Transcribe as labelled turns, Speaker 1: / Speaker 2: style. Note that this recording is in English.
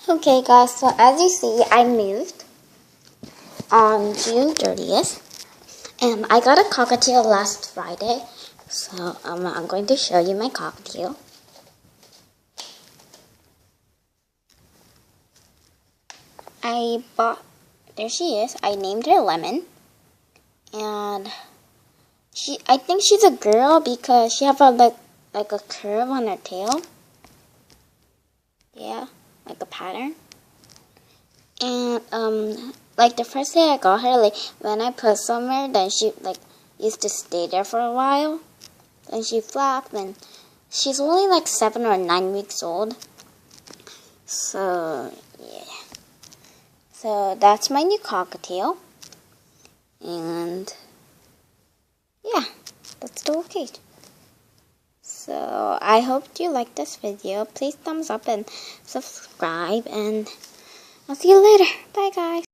Speaker 1: Okay guys, so as you see, I moved on June 30th and I got a cockatiel last Friday. So I'm going to show you my cockatiel. There she is. I named her Lemon. And I think she's a girl because she have like a curve on her tail. Yeah, like a pattern. And like the first day I got her, like when I put somewhere, then she like used to stay there for a while. Then she flapped, and she's only like 7 or 9 weeks old. So yeah. So that's my new cockatiel. And yeah, that's the whole cage. So I hope you like this video. Please thumbs up and subscribe, and I'll see you later. Bye guys.